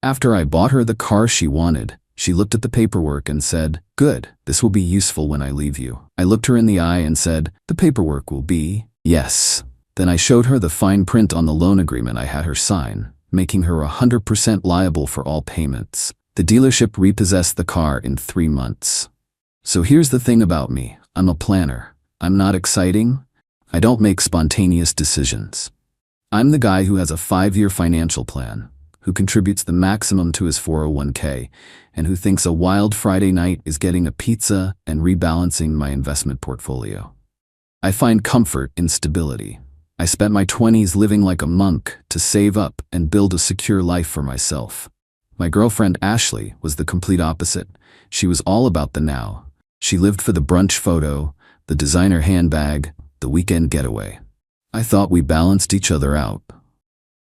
After I bought her the car she wanted, she looked at the paperwork and said, "Good, this will be useful when I leave you." I looked her in the eye and said, "The paperwork will be?" "Yes." Then I showed her the fine print on the loan agreement I had her sign, making her 100% liable for all payments. The dealership repossessed the car in 3 months. So here's the thing about me. I'm a planner. I'm not exciting. I don't make spontaneous decisions. I'm the guy who has a 5-year financial plan, who contributes the maximum to his 401k, and who thinks a wild Friday night is getting a pizza and rebalancing my investment portfolio. I find comfort in stability. I spent my 20s living like a monk to save up and build a secure life for myself. My girlfriend Ashley was the complete opposite. She was all about the now. She lived for the brunch photo, the designer handbag, the weekend getaway. I thought we balanced each other out.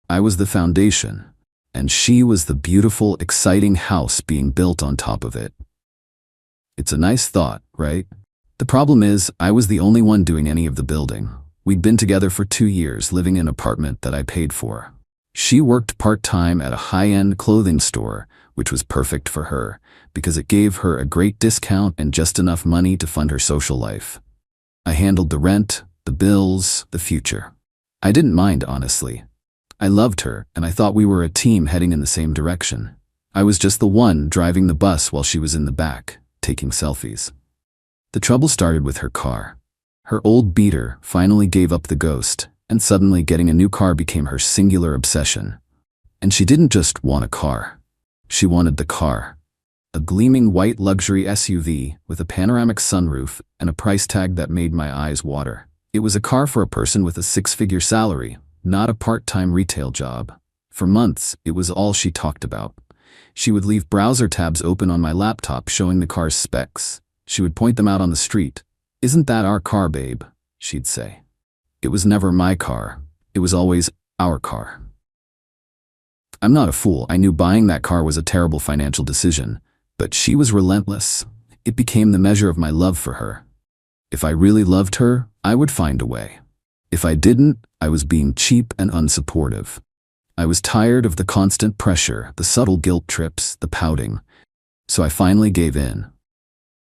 I was the foundation, and she was the beautiful, exciting house being built on top of it. It's a nice thought, right? The problem is, I was the only one doing any of the building. We'd been together for 2 years, living in an apartment that I paid for. She worked part-time at a high-end clothing store, which was perfect for her, because it gave her a great discount and just enough money to fund her social life. I handled the rent, the bills, the future. I didn't mind, honestly. I loved her, and I thought we were a team heading in the same direction. I was just the one driving the bus while she was in the back, taking selfies. The trouble started with her car. Her old beater finally gave up the ghost, and suddenly getting a new car became her singular obsession. And she didn't just want a car. She wanted the car. A gleaming white luxury SUV with a panoramic sunroof and a price tag that made my eyes water. It was a car for a person with a 6-figure salary, not a part-time retail job. For months, it was all she talked about. She would leave browser tabs open on my laptop showing the car's specs. She would point them out on the street. "Isn't that our car, babe?" she'd say. It was never my car. It was always our car. I'm not a fool. I knew buying that car was a terrible financial decision, but she was relentless. It became the measure of my love for her. If I really loved her, I would find a way. If I didn't, I was being cheap and unsupportive. I was tired of the constant pressure, the subtle guilt trips, the pouting. So I finally gave in.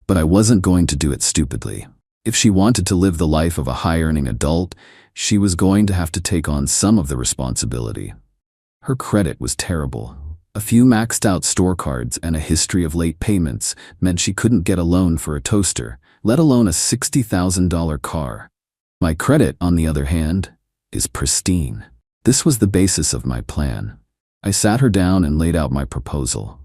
But I wasn't going to do it stupidly. If she wanted to live the life of a high-earning adult, she was going to have to take on some of the responsibility. Her credit was terrible. A few maxed-out store cards and a history of late payments meant she couldn't get a loan for a toaster, let alone a $60,000 car. My credit, on the other hand, is pristine. This was the basis of my plan. I sat her down and laid out my proposal.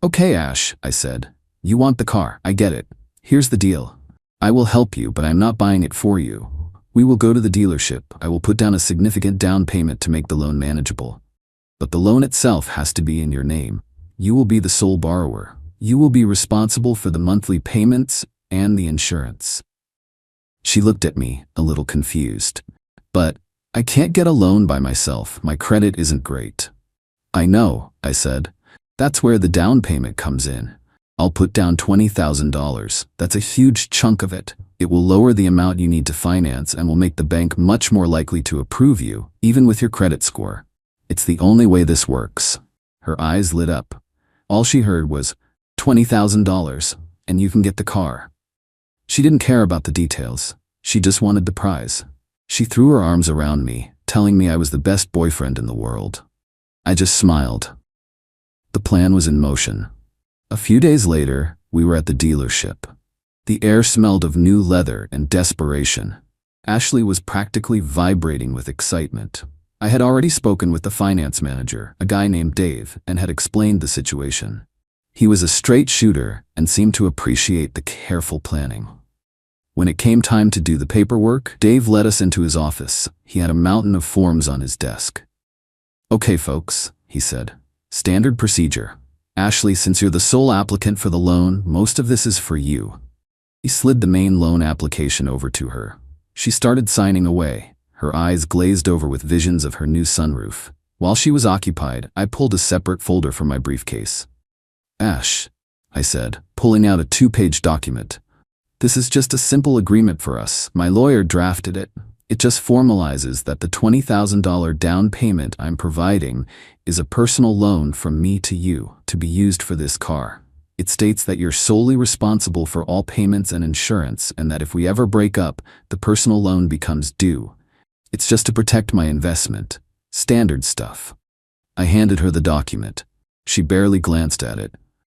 "Okay, Ash," I said. "You want the car. I get it. Here's the deal. I will help you, but I'm not buying it for you. We will go to the dealership. I will put down a significant down payment to make the loan manageable. But the loan itself has to be in your name. You will be the sole borrower. You will be responsible for the monthly payments and the insurance." She looked at me, a little confused. "But I can't get a loan by myself. My credit isn't great." "I know," I said. "That's where the down payment comes in. I'll put down $20,000. That's a huge chunk of it. It will lower the amount you need to finance and will make the bank much more likely to approve you, even with your credit score. It's the only way this works." Her eyes lit up. All she heard was, $20,000, and you can get the car. She didn't care about the details. She just wanted the prize. She threw her arms around me, telling me I was the best boyfriend in the world. I just smiled. The plan was in motion. A few days later, we were at the dealership. The air smelled of new leather and desperation. Ashley was practically vibrating with excitement. I had already spoken with the finance manager, a guy named Dave, and had explained the situation. He was a straight shooter and seemed to appreciate the careful planning. When it came time to do the paperwork, Dave led us into his office. He had a mountain of forms on his desk. "Okay, folks," he said. "Standard procedure. Ashley, since you're the sole applicant for the loan, most of this is for you." He slid the main loan application over to her. She started signing away, her eyes glazed over with visions of her new sunroof. While she was occupied, I pulled a separate folder from my briefcase. "Ash," I said, pulling out a 2-page document. "This is just a simple agreement for us. My lawyer drafted it. It just formalizes that the $20,000 down payment I'm providing is a personal loan from me to you to be used for this car. It states that you're solely responsible for all payments and insurance, and that if we ever break up, the personal loan becomes due. It's just to protect my investment. Standard stuff. I handed her the document. She barely glanced at it.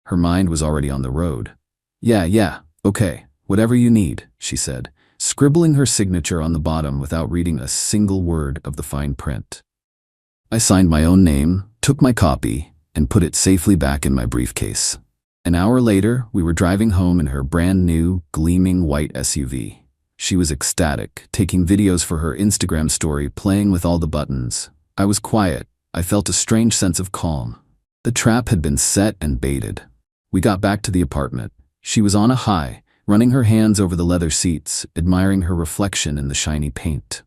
Her mind was already on the road. Yeah, okay, whatever you need, she said, scribbling her signature on the bottom without reading a single word of the fine print. I signed my own name, took my copy, and put it safely back in my briefcase. An hour later, we were driving home in her brand new, gleaming white SUV. She was ecstatic, taking videos for her Instagram story, playing with all the buttons. I was quiet. I felt a strange sense of calm. The trap had been set and baited. We got back to the apartment. She was on a high, running her hands over the leather seats, admiring her reflection in the shiny paint.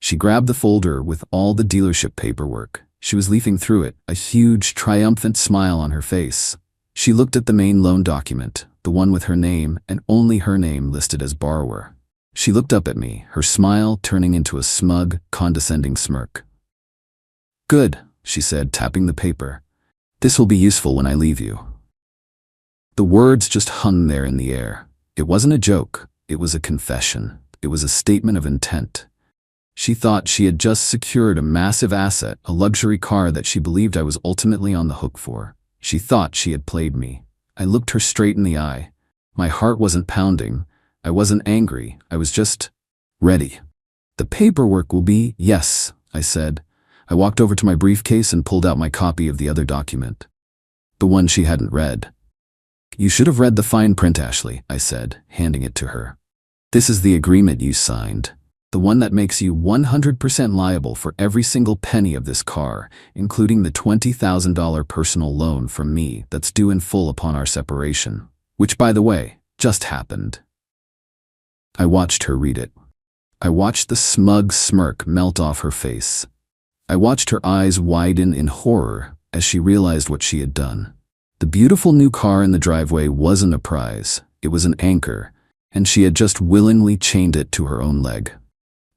She grabbed the folder with all the dealership paperwork. She was leafing through it, a huge, triumphant smile on her face. She looked at the main loan document, the one with her name and only her name listed as borrower. She looked up at me, her smile turning into a smug, condescending smirk. "Good," she said, tapping the paper. "This will be useful when I leave you." The words just hung there in the air. It wasn't a joke. It was a confession. It was a statement of intent. She thought she had just secured a massive asset, a luxury car that she believed I was ultimately on the hook for. She thought she had played me. I looked her straight in the eye. My heart wasn't pounding. I wasn't angry. I was just ready. "The paperwork will be..." "Yes," I said. I walked over to my briefcase and pulled out my copy of the other document. The one she hadn't read. "You should have read the fine print, Ashley," I said, handing it to her. "This is the agreement you signed. The one that makes you 100% liable for every single penny of this car, including the $20,000 personal loan from me that's due in full upon our separation, which, by the way, just happened." I watched her read it. I watched the smug smirk melt off her face. I watched her eyes widen in horror as she realized what she had done. The beautiful new car in the driveway wasn't a prize, it was an anchor, and she had just willingly chained it to her own leg.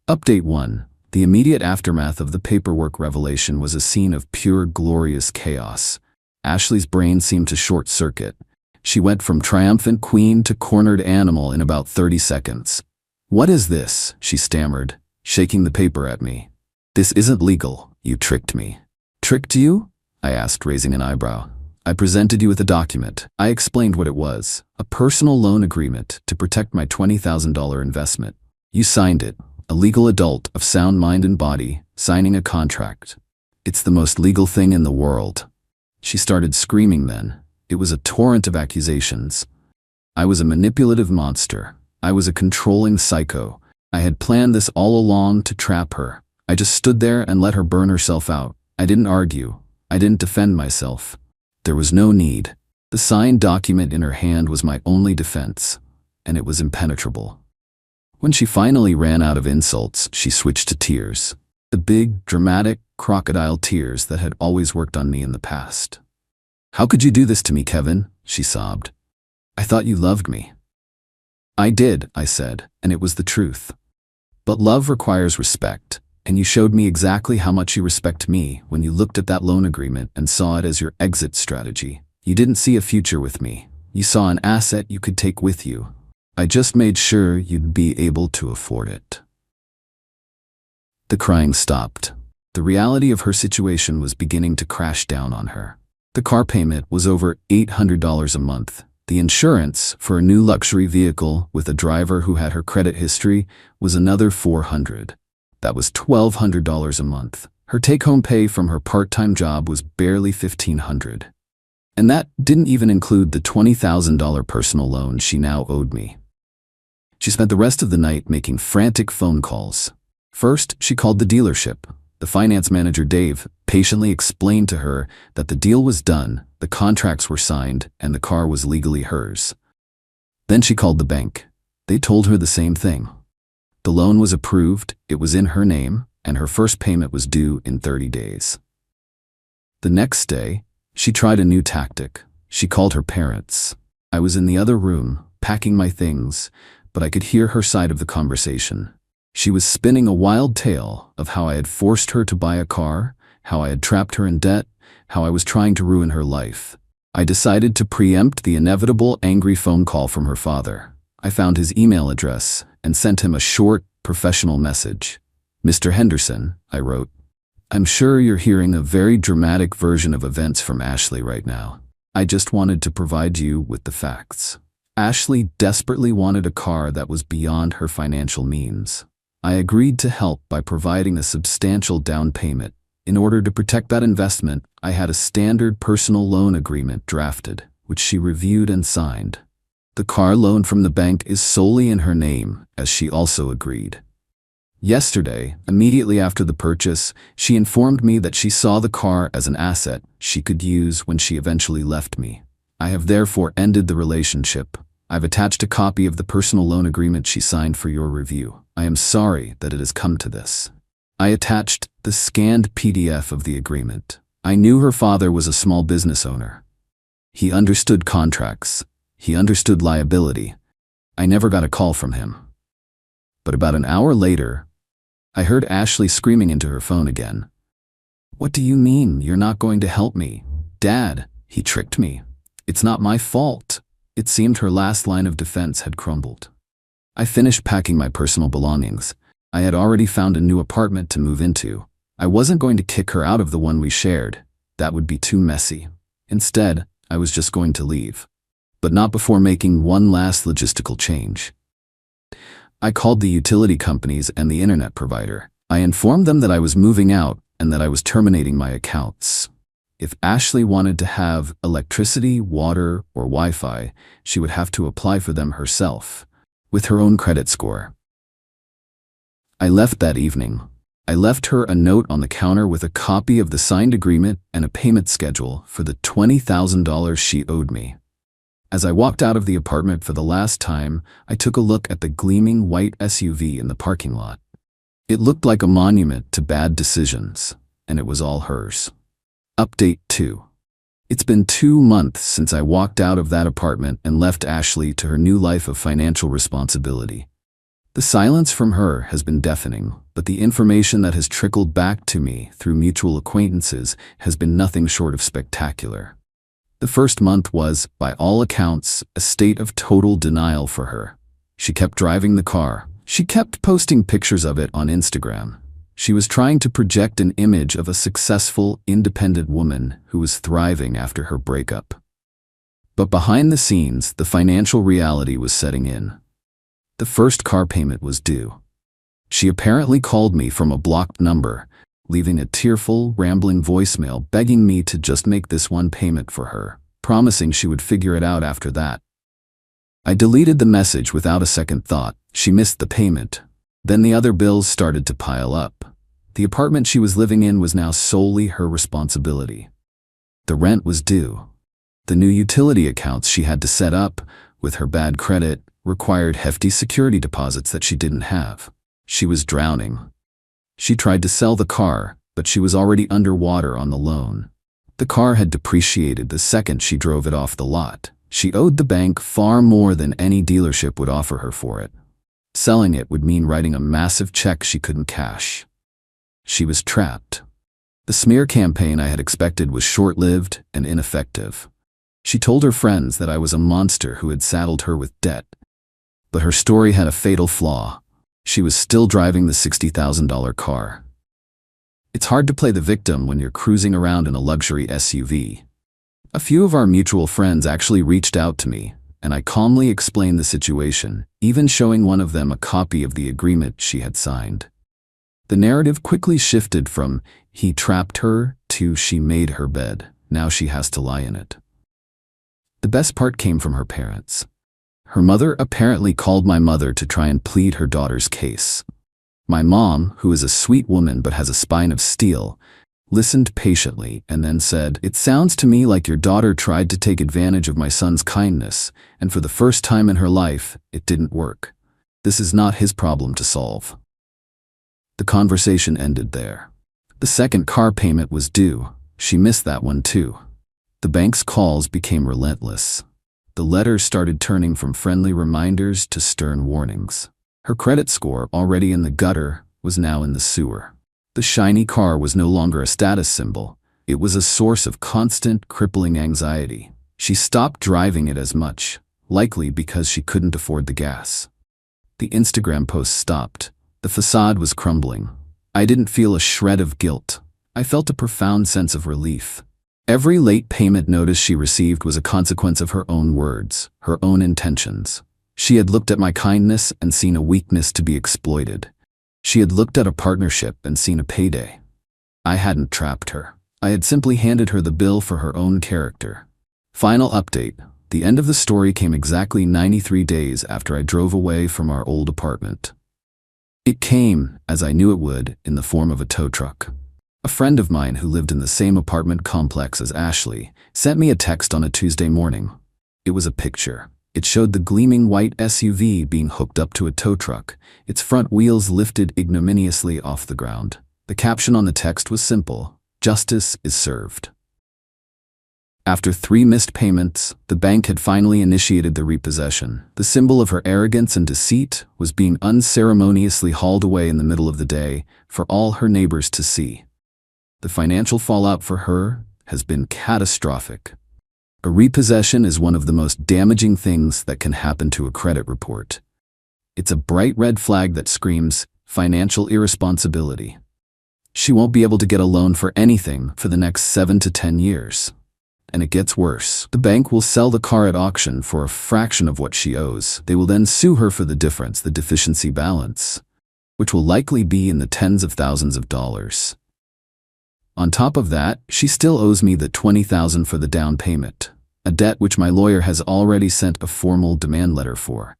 Update 1. The immediate aftermath of the paperwork revelation was a scene of pure, glorious chaos. Ashley's brain seemed to short-circuit. She went from triumphant queen to cornered animal in about 30 seconds. "What is this?" she stammered, shaking the paper at me. "This isn't legal. You tricked me." "Tricked you?" I asked, raising an eyebrow. "I presented you with a document." I explained what it was. A personal loan agreement to protect my $20,000 investment. "You signed it. A legal adult of sound mind and body, signing a contract. It's the most legal thing in the world." She started screaming then. It was a torrent of accusations. I was a manipulative monster. I was a controlling psycho. I had planned this all along to trap her. I just stood there and let her burn herself out. I didn't argue. I didn't defend myself. There was no need. The signed document in her hand was my only defense, and it was impenetrable. When she finally ran out of insults, she switched to tears. The big, dramatic, crocodile tears that had always worked on me in the past. "How could you do this to me, Kevin?" she sobbed. "I thought you loved me." "I did," I said, and it was the truth. "But love requires respect, and you showed me exactly how much you respect me when you looked at that loan agreement and saw it as your exit strategy. You didn't see a future with me. You saw an asset you could take with you. I just made sure you'd be able to afford it." The crying stopped. The reality of her situation was beginning to crash down on her. The car payment was over $800 a month. The insurance for a new luxury vehicle with a driver who had her credit history was another $400. That was $1,200 a month. Her take-home pay from her part-time job was barely $1,500. And that didn't even include the $20,000 personal loan she now owed me. She spent the rest of the night making frantic phone calls. First, she called the dealership. The finance manager, Dave, patiently explained to her that the deal was done, the contracts were signed, and the car was legally hers. Then she called the bank. They told her the same thing. The loan was approved, it was in her name, and her first payment was due in 30 days. The next day, she tried a new tactic. She called her parents. I was in the other room, packing my things, but I could hear her side of the conversation. She was spinning a wild tale of how I had forced her to buy a car, how I had trapped her in debt, how I was trying to ruin her life. I decided to preempt the inevitable angry phone call from her father. I found his email address and sent him a short, professional message. "Mr. Henderson," I wrote, "I'm sure you're hearing a very dramatic version of events from Ashley right now. I just wanted to provide you with the facts. Ashley desperately wanted a car that was beyond her financial means. I agreed to help by providing a substantial down payment. In order to protect that investment, I had a standard personal loan agreement drafted, which she reviewed and signed. The car loan from the bank is solely in her name, as she also agreed. Yesterday, immediately after the purchase, she informed me that she saw the car as an asset she could use when she eventually left me. I have therefore ended the relationship. I've attached a copy of the personal loan agreement she signed for your review. I am sorry that it has come to this." I attached the scanned PDF of the agreement. I knew her father was a small business owner. He understood contracts. He understood liability. I never got a call from him. But about an hour later, I heard Ashley screaming into her phone again. "What do you mean you're not going to help me? Dad, he tricked me. It's not my fault." It seemed her last line of defense had crumbled. I finished packing my personal belongings. I had already found a new apartment to move into. I wasn't going to kick her out of the one we shared. That would be too messy. Instead, I was just going to leave. But not before making one last logistical change. I called the utility companies and the internet provider. I informed them that I was moving out and that I was terminating my accounts. If Ashley wanted to have electricity, water, or Wi-Fi, she would have to apply for them herself, with her own credit score. I left that evening. I left her a note on the counter with a copy of the signed agreement and a payment schedule for the $20,000 she owed me. As I walked out of the apartment for the last time, I took a look at the gleaming white SUV in the parking lot. It looked like a monument to bad decisions, and it was all hers. Update 2. It's been 2 months since I walked out of that apartment and left Ashley to her new life of financial responsibility. The silence from her has been deafening, but the information that has trickled back to me through mutual acquaintances has been nothing short of spectacular. The first month was, by all accounts, a state of total denial for her. She kept driving the car. She kept posting pictures of it on Instagram. She was trying to project an image of a successful, independent woman who was thriving after her breakup. But behind the scenes, the financial reality was setting in. The first car payment was due. She apparently called me from a blocked number, leaving a tearful, rambling voicemail begging me to just make this one payment for her, promising she would figure it out after that. I deleted the message without a second thought. She missed the payment. Then the other bills started to pile up. The apartment she was living in was now solely her responsibility. The rent was due. The new utility accounts she had to set up, with her bad credit, required hefty security deposits that she didn't have. She was drowning. She tried to sell the car, but she was already underwater on the loan. The car had depreciated the second she drove it off the lot. She owed the bank far more than any dealership would offer her for it. Selling it would mean writing a massive check she couldn't cash. She was trapped. The smear campaign I had expected was short-lived and ineffective. She told her friends that I was a monster who had saddled her with debt. But her story had a fatal flaw. She was still driving the $60,000 car. It's hard to play the victim when you're cruising around in a luxury SUV. A few of our mutual friends actually reached out to me, and I calmly explained the situation, even showing one of them a copy of the agreement she had signed. The narrative quickly shifted from "he trapped her" to "she made her bed. Now she has to lie in it." The best part came from her parents. Her mother apparently called my mother to try and plead her daughter's case. My mom, who is a sweet woman but has a spine of steel, listened patiently and then said, "It sounds to me like your daughter tried to take advantage of my son's kindness, and for the first time in her life, it didn't work. This is not his problem to solve." The conversation ended there. The second car payment was due. She missed that one too. The bank's calls became relentless. The letters started turning from friendly reminders to stern warnings. Her credit score, already in the gutter, was now in the sewer. The shiny car was no longer a status symbol. It was a source of constant, crippling anxiety. She stopped driving it as much, likely because she couldn't afford the gas. The Instagram post stopped. The facade was crumbling. I didn't feel a shred of guilt. I felt a profound sense of relief. Every late payment notice she received was a consequence of her own words, her own intentions. She had looked at my kindness and seen a weakness to be exploited. She had looked at a partnership and seen a payday. I hadn't trapped her. I had simply handed her the bill for her own character. Final update. The end of the story came exactly 93 days after I drove away from our old apartment. It came, as I knew it would, in the form of a tow truck. A friend of mine who lived in the same apartment complex as Ashley sent me a text on a Tuesday morning. It was a picture. It showed the gleaming white SUV being hooked up to a tow truck, its front wheels lifted ignominiously off the ground. The caption on the text was simple: "Justice is served." After 3 missed payments, the bank had finally initiated the repossession. The symbol of her arrogance and deceit was being unceremoniously hauled away in the middle of the day for all her neighbors to see. The financial fallout for her has been catastrophic. A repossession is one of the most damaging things that can happen to a credit report. It's a bright red flag that screams financial irresponsibility. She won't be able to get a loan for anything for the next 7 to 10 years. And it gets worse. The bank will sell the car at auction for a fraction of what she owes. They will then sue her for the difference, the deficiency balance, which will likely be in the tens of thousands of dollars. On top of that, she still owes me the $20,000 for the down payment, a debt which my lawyer has already sent a formal demand letter for.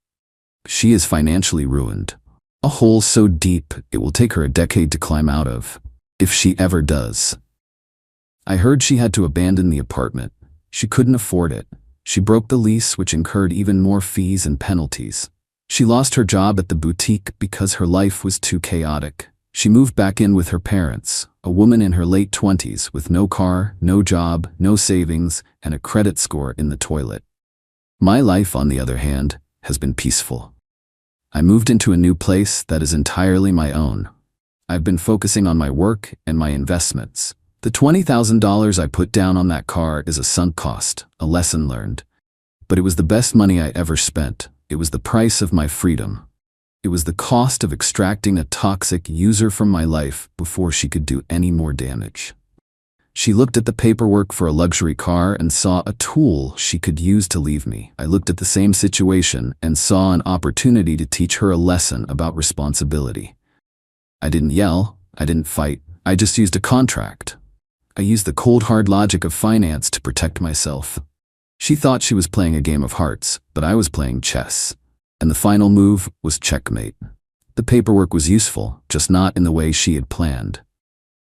She is financially ruined. A hole so deep it will take her a decade to climb out of, if she ever does. I heard she had to abandon the apartment. She couldn't afford it. She broke the lease, which incurred even more fees and penalties. She lost her job at the boutique because her life was too chaotic. She moved back in with her parents, a woman in her late 20s with no car, no job, no savings, and a credit score in the toilet. My life, on the other hand, has been peaceful. I moved into a new place that is entirely my own. I've been focusing on my work and my investments. The $20,000 I put down on that car is a sunk cost, a lesson learned. But it was the best money I ever spent. It was the price of my freedom. It was the cost of extracting a toxic user from my life before she could do any more damage. She looked at the paperwork for a luxury car and saw a tool she could use to leave me. I looked at the same situation and saw an opportunity to teach her a lesson about responsibility. I didn't yell. I didn't fight. I just used a contract. I used the cold hard logic of finance to protect myself. She thought she was playing a game of hearts, but I was playing chess. And the final move was checkmate. The paperwork was useful, just not in the way she had planned.